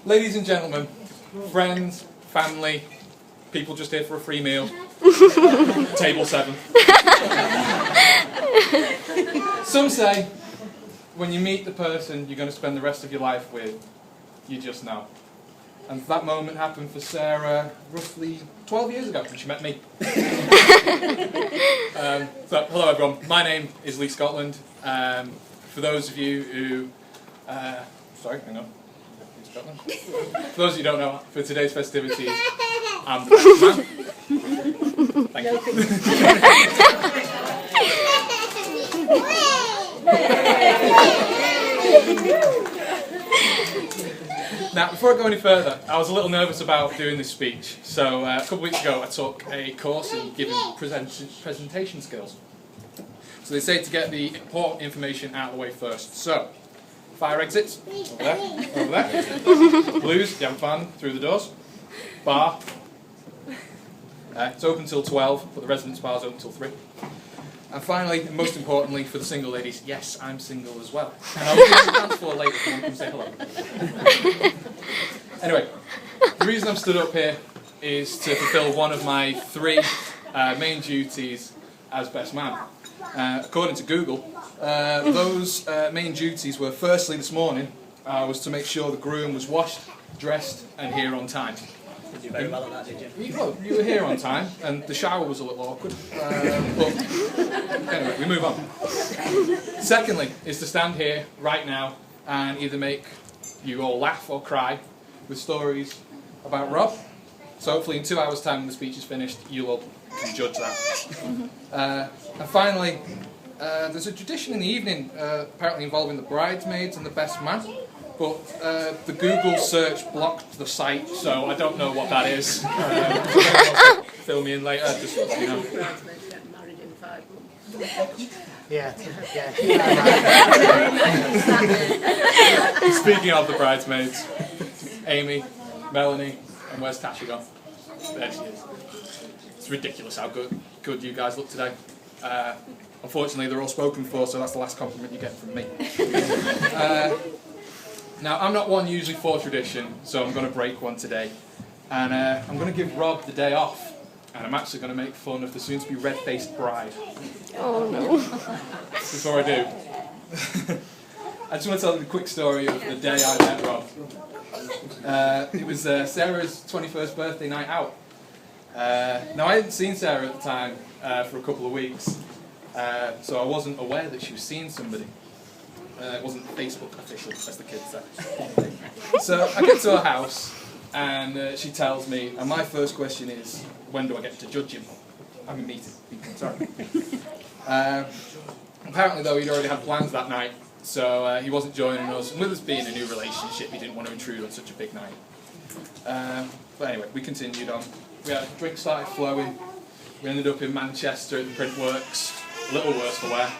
Ladies and gentlemen, friends, family, people just here for a free meal, table 7. Some say when you meet the person you're going to spend the rest of your life with, you just know. And that moment happened for Sarah roughly 12 years ago when she met me. So, hello everyone, my name is Lee Scotland. For those of you who... sorry, hang on. Scotland. For those of you who don't know, for today's festivities, I'm the best man. Thank you. Now, before I go any further, I was a little nervous about doing this speech. So a couple of weeks ago, I took a course in giving presentation skills. So they say to get the important information out of the way first. So, fire exits, over there. Blues, you haven't found them, through the doors. Bar, it's open till 12, but the residence bar is open till 3. And finally, and most importantly, for the single ladies, yes, I'm single as well. And I'll give you a dance floor later, come say hello. Anyway, the reason I'm stood up here is to fulfil one of my 3 main duties as best man. According to Google, those main duties were, firstly this morning, was to make sure the groom was washed, dressed and here on time. You did very well at that, did you? Well, you were here on time, and the shower was a little awkward. But anyway, we move on. Secondly, is to stand here right now and either make you all laugh or cry with stories about Rob. So hopefully in 2 hours' time when the speech is finished, you all can judge that. And finally, there's a tradition in the evening, apparently involving the bridesmaids and the best man. But the Google search blocked the site, so I don't know what that is. Fill me in later, just you know. Married in 5 months. Yeah. Speaking of the bridesmaids, Amy, Melanie, and where's Tasha gone? There she is. It's ridiculous how good you guys look today. Unfortunately, they're all spoken for, so that's the last compliment you get from me. Now, I'm not one usually for tradition, so I'm going to break one today. And I'm going to give Rob the day off, and I'm actually going to make fun of the soon-to-be red-faced bride. Oh no. Before I do, I just want to tell you a quick story of the day I met Rob. It was Sarah's 21st birthday night out. Now, I hadn't seen Sarah at the time for a couple of weeks, so I wasn't aware that she was seeing somebody. It wasn't Facebook official, as the kids say. So I get to her house, and she tells me, and my first question is, when do I get to judge him? I mean, meet him, sorry. Apparently, though, he'd already had plans that night, so he wasn't joining us. And with us being a new relationship, he didn't want to intrude on such a big night. But anyway, we continued on. We had drinks started flowing. We ended up in Manchester at the Printworks, a little worse for wear.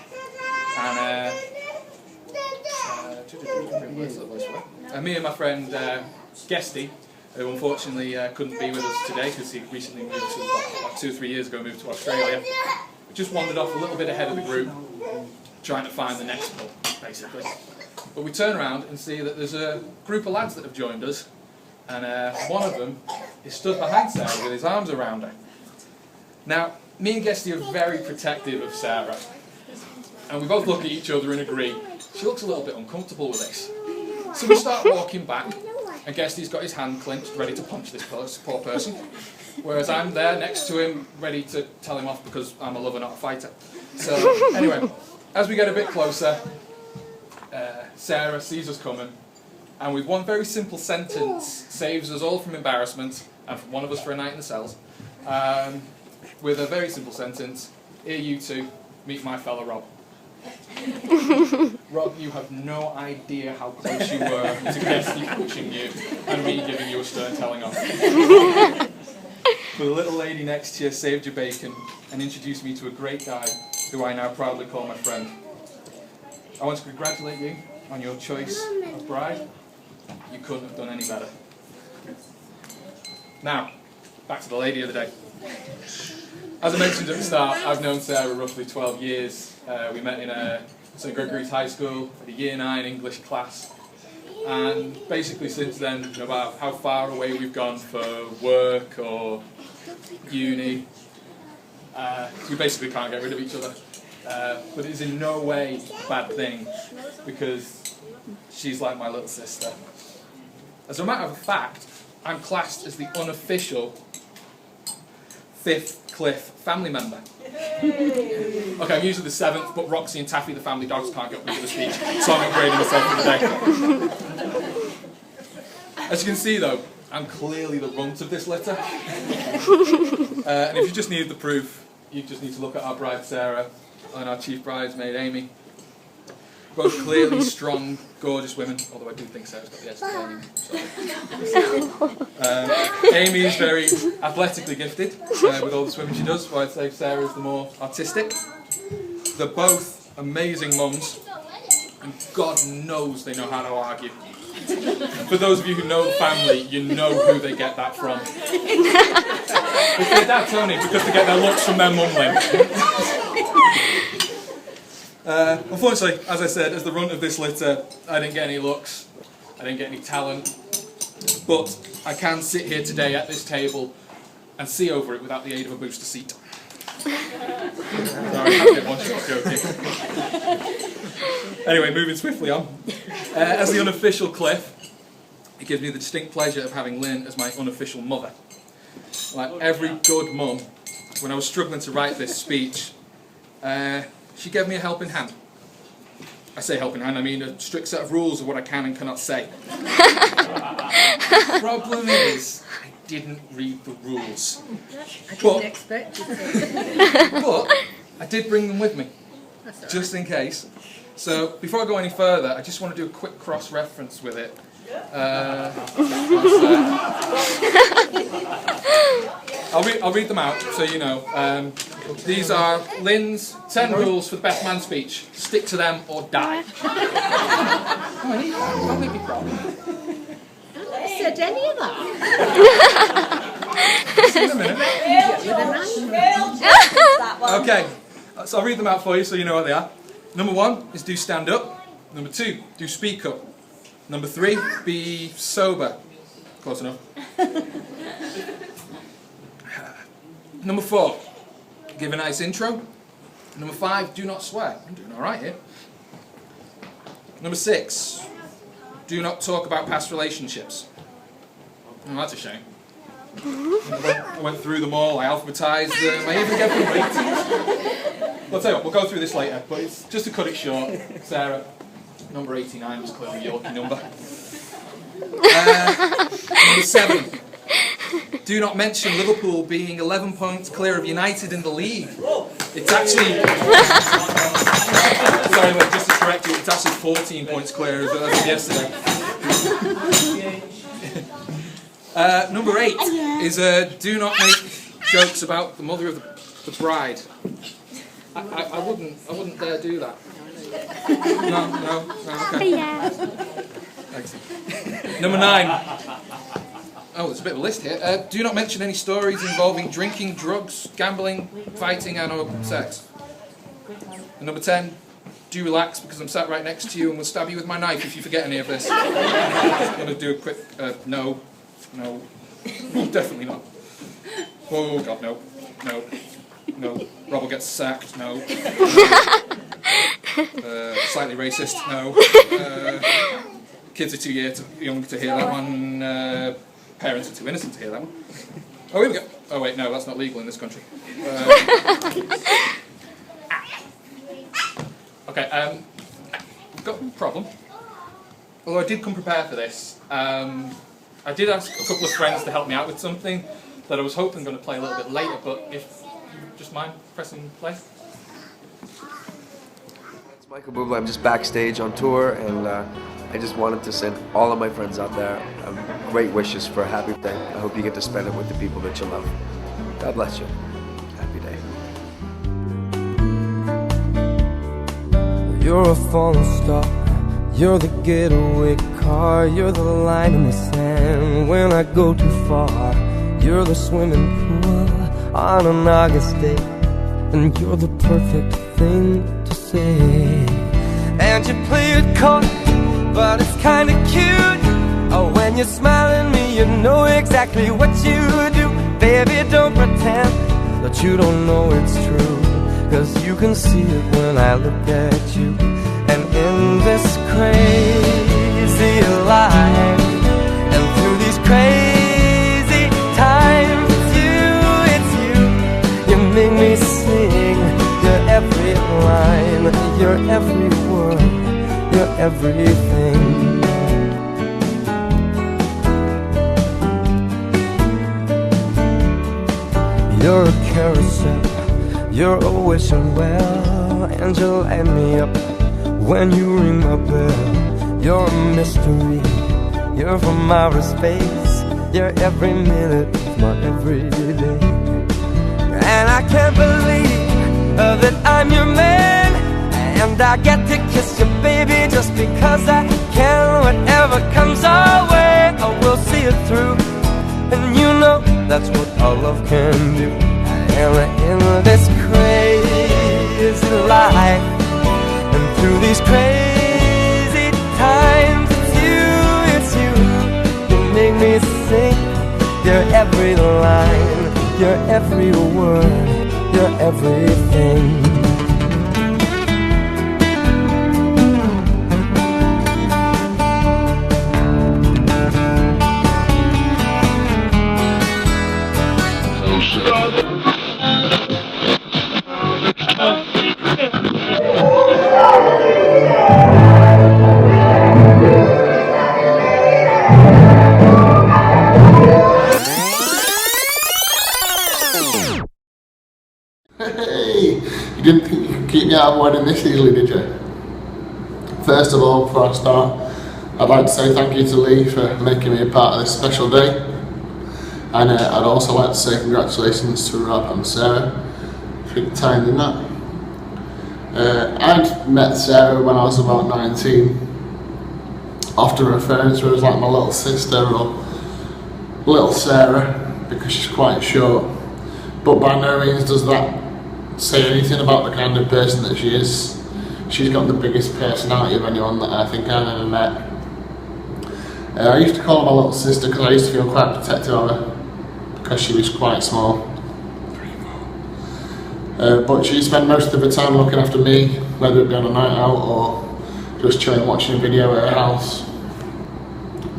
And me and my friend Guesty, who unfortunately couldn't be with us today because he recently moved to, like 2 or 3 years ago, moved to Australia. We just wandered off a little bit ahead of the group, trying to find the next pub, basically. But we turn around and see that there's a group of lads that have joined us, and one of them is stood behind Sarah with his arms around her. Now, me and Guesty are very protective of Sarah, and we both look at each other and agree, she looks a little bit uncomfortable with this. So we start walking back, and Guesty's got his hand clenched, ready to punch this poor person, whereas I'm there next to him, ready to tell him off because I'm a lover, not a fighter. So, anyway, as we get a bit closer, Sarah sees us coming, and with one very simple sentence, saves us all from embarrassment, and from one of us for a night in the cells, with a very simple sentence, here you two, meet my fella Rob. Rob, you have no idea how close you were to Guesty pushing you and me giving you a stern telling off. But the little lady next to you saved your bacon and introduced me to a great guy who I now proudly call my friend. I want to congratulate you on your choice of bride. You couldn't have done any better. Now, back to the lady of the day. As I mentioned at the start, I've known Sarah roughly 12 years. We met in St Gregory's High School, at a Year 9 English class. And basically since then, no matter how far away we've gone for work or uni, we basically can't get rid of each other. But it is in no way a bad thing, because she's like my little sister. As a matter of fact, I'm classed as the unofficial 5th Cliff family member. Okay, I'm usually the 7th, but Roxy and Taffy, the family dogs, can't get up into the speech, so I'm upgrading myself for the day. As you can see though, I'm clearly the runt of this litter. And if you just need the proof, you just need to look at our bride Sarah and our chief bridesmaid Amy. Both clearly strong, gorgeous women, although I do think Sarah's got the edge of Amy. Amy is very athletically gifted with all the swimming she does, while I'd say Sarah is the more artistic. They're both amazing mums, and God knows they know how to argue. For those of you who know the family, you know who they get that from. It's their dad Tony, because they get their looks from their mum Lynn. Unfortunately, as I said, as the runt of this litter, I didn't get any looks, I didn't get any talent, but I can sit here today at this table and see over it without the aid of a booster seat. Sorry, I did one shot joking. Anyway, moving swiftly on. As the unofficial Cliff, it gives me the distinct pleasure of having Lynn as my unofficial mother. Like every good mum, when I was struggling to write this speech, she gave me a helping hand. I say helping hand, I mean a strict set of rules of what I can and cannot say. The problem is, I didn't read the rules. I didn't expect you to. But I did bring them with me, just in case. So, before I go any further, I just want to do a quick cross-reference with it. I'll read them out so you know. These are Lynn's 10 rules for the best man speech. Stick to them or die. I'll make you proud. I haven't said any of that. In a minute. Okay, so I'll read them out for you so you know what they are. Number 1 is do stand up. Number 2, do speak up. Number 3, be sober. Close enough. Number 4, give a nice intro. Number 5, do not swear. I'm doing alright here. Number 6, do not talk about past relationships. Oh, that's a shame. I went through them all, I alphabetised them, I even gave them ratings. I'll tell you what, we'll go through this later, but it's just to cut it short. Sarah, number 89 was clearly the Yorkie number. Number 7, do not mention Liverpool being 11 points clear of United in the league. It's actually... Sorry, wait, just to correct you, it's actually 14 points clear as of yesterday. Number 8 is do not make jokes about the mother of the bride. I wouldn't dare do that. No, okay. Yeah. Excellent. Number 9. Oh, there's a bit of a list here. Do not mention any stories involving drinking, drugs, gambling, fighting and or sex. And number 10. Do relax because I'm sat right next to you and will stab you with my knife if you forget any of this. I'm going to do a quick... No, definitely not. Oh God, no. Rob will get sacked, no. Slightly racist, no. Kids are too young to hear that one. Parents are too innocent to hear that one. Oh, here we go. Oh wait, no, that's not legal in this country. Okay, we've got a problem. Although I did come prepared for this. I did ask a couple of friends to help me out with something that I was hoping going to play a little bit later, but if you just mind pressing play. It's Michael Bublé. I'm just backstage on tour, and I just wanted to send all of my friends out there great wishes for a happy day. I hope you get to spend it with the people that you love. God bless you. Happy day. You're a falling star. You're the getaway car. You're the line in the sand when I go too far. You're the swimming pool on an August day, and you're the perfect thing to say. And you play it coy, but it's kinda cute. Oh, when you're smiling at me, you know exactly what you do. Baby, don't pretend that you don't know it's true, 'cause you can see it when I look at you. And in this crazy life, and through these crazy times, it's you, you make me sing your every line, your every word, your everything. You're a carousel, you're always well, and you light me up when you ring my bell. You're a mystery, you're from outer space, you're every minute of my everyday. And I can't believe that I'm your man, and I get to kiss you, baby, just because I can. Whatever comes our way, I will see it through, and you know that's what our love can do. And in this crazy life, and through these crazy times, it's you, you make me sing your every line, your every word, your everything. Hey, you didn't think you could keep me out of a wedding this easily, did you? First of all, before I start, I'd like to say thank you to Lee for making me a part of this special day. And I'd also like to say congratulations to Rob and Sarah for your time in that. I'd met Sarah when I was about 19, often referring to her as like my little sister or little Sarah because she's quite short, but by no means does that say anything about the kind of person that she is. She's got the biggest personality of anyone that I think I've ever met. I used to call her my little sister because I used to feel quite protective of her because she was quite small. But she spent most of her time looking after me, whether it be on a night out or just chilling watching a video at her house.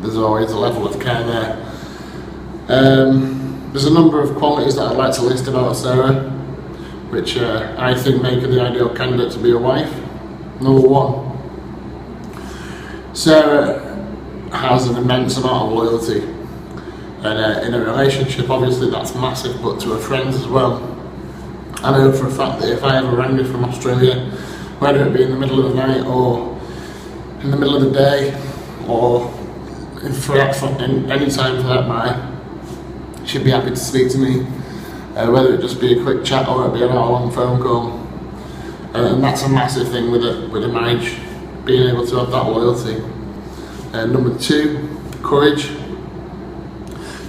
There's always a level of care there. There's a number of qualities that I'd like to list about Sarah, which I think make her the ideal candidate to be a wife. Number one, Sarah has an immense amount of loyalty, and in a relationship obviously that's massive, but to her friends as well. I know for a fact that if I ever rang her from Australia, whether it be in the middle of the night or in the middle of the day or in any time for that matter, she'd be happy to speak to me, whether it just be a quick chat or it be an hour-long phone call. And that's a massive thing with a marriage, being able to have that loyalty. Number two, courage.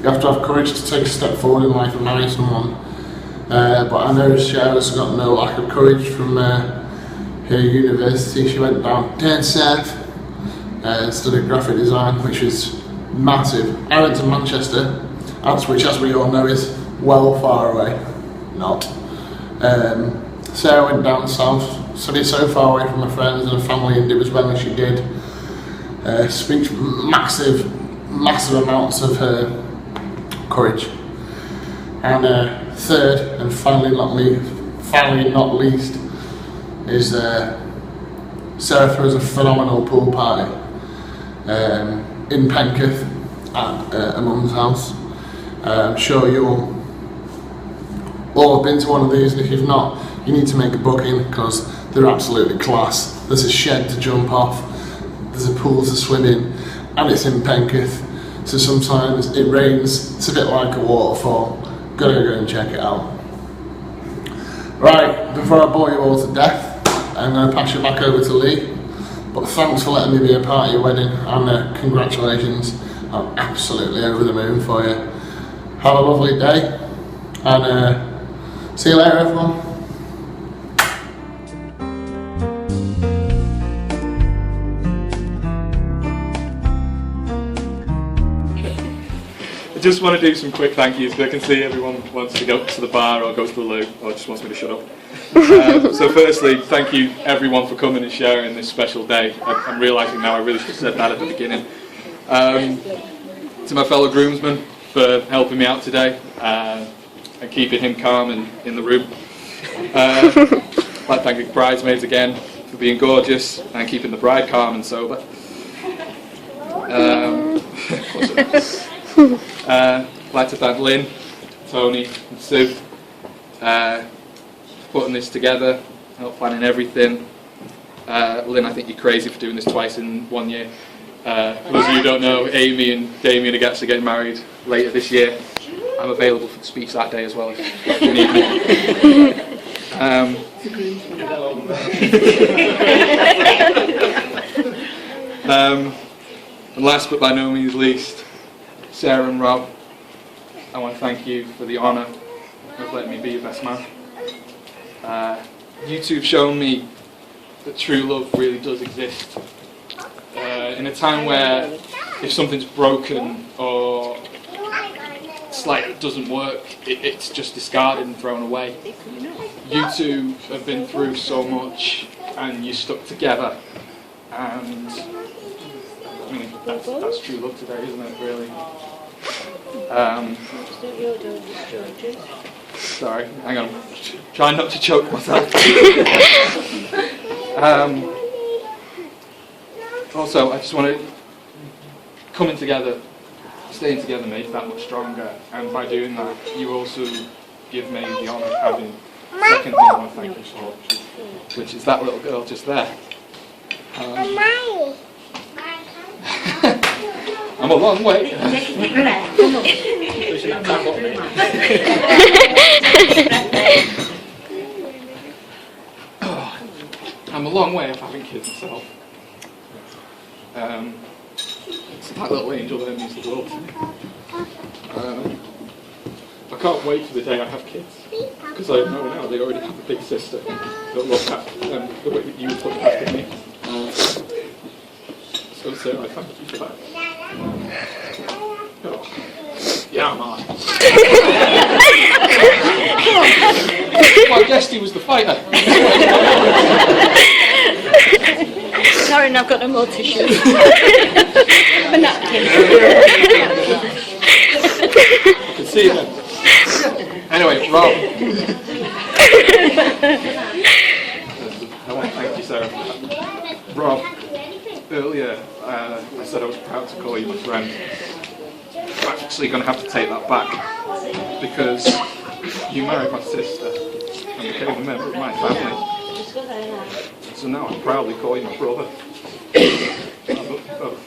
You have to have courage to take a step forward in life and marry someone. But I know Sarah's got no lack of courage from her university. She went down dead south and studied graphic design, which is massive. I went to Manchester, which as we all know is well far away. Not. Sarah went down south, studied so far away from her friends and her family, and did as well as she did. Speaks massive amounts of her courage. And third, and finally not least, is Sarah throws a phenomenal pool party in Penketh at a mum's house. I'm sure you'll all have been to one of these, and if you've not, you need to make a booking because they're absolutely class. There's a shed to jump off, there's a pool to swim in, and it's in Penketh, so sometimes it rains, it's a bit like a waterfall. Gotta go and check it out. Right, before I bore you all to death, I'm going to pass you back over to Lee, but thanks for letting me be a part of your wedding, and congratulations, I'm absolutely over the moon for you. Have a lovely day, and see you later everyone. I just want to do some quick thank yous because I can see everyone wants to go to the bar or go to the loo or just wants me to shut up. So firstly, thank you everyone for coming and sharing this special day. I'm realising now I really should have said that at the beginning. To my fellow groomsmen for helping me out today and keeping him calm and in the room. I'd like to thank the bridesmaids again for being gorgeous and keeping the bride calm and sober. I'd like to thank Lynn, Tony and Sue for putting this together, help planning everything. Lynn, I think you're crazy for doing this twice in 1 year. For those of you who don't know, Amy and Damien are actually getting married later this year. I'm available for the speech that day as well if you need me. And last but by no means least, Sarah and Rob, I want to thank you for the honour of letting me be your best man. You two have shown me that true love really does exist. In a time where if something's broken or slightly doesn't work, it's just discarded and thrown away. You two have been through so much and you stuck together, and I mean that's true love today, isn't it, really? Sorry, hang on, trying not to choke myself. Also, I just want to, coming together, staying together made it that much stronger, and by doing that, you also give me the honour of having the second thing I want to thank you for, which is that little girl just there. I'm a long way. I'm a long way of having kids myself. It's that little angel that means the world to me. I can't wait for the day I have kids, because I know now they already have a big sister that looks after them the way that you look after me. So Sarah, I thank you for that. Oh. Yeah, man. Well, I guessed he was the fighter. Sorry, I've got no more tissue. A napkin. I can see it then. Anyway, Rob. I want to thank you, Sarah, for that. Rob, earlier I said I was proud to call you my friend. I'm actually going to have to take that back, because you married my sister and became a member of my family. So now I proudly call you my brother. I love you both.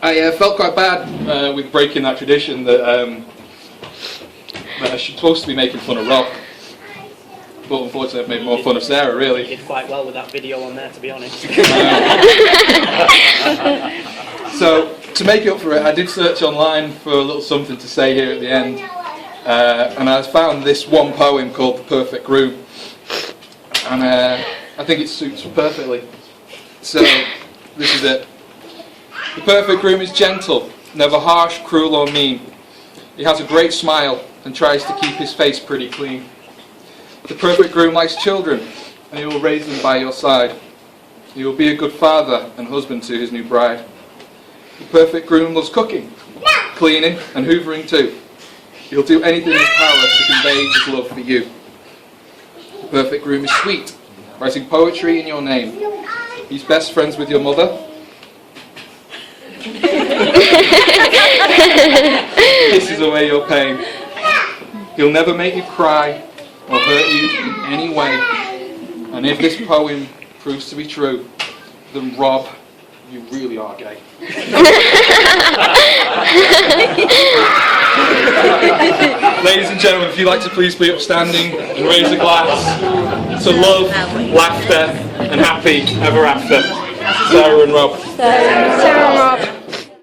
I felt quite bad with breaking that tradition that I was supposed to be making fun of Rob. But unfortunately I've made more fun of Sarah, really. You did quite well with that video on there, to be honest. So, to make up for it, I did search online for a little something to say here at the end. And I found this one poem called The Perfect Groom. And I think it suits perfectly. So, this is it. The perfect groom is gentle, never harsh, cruel or mean. He has a great smile and tries to keep his face pretty clean. The perfect groom likes children, and he will raise them by your side. He will be a good father and husband to his new bride. The perfect groom loves cooking, cleaning and hoovering too. He'll do anything in his power to convey his love for you. The perfect groom is sweet, writing poetry in your name. He's best friends with your mother. Kisses away your pain. He'll never make you cry or hurt you in any way. And if this poem proves to be true, then Rob, you really are gay. Ladies and gentlemen, if you'd like to please be upstanding and raise a glass to love, laughter and happy ever after. Sarah and Rob. Sarah and Rob.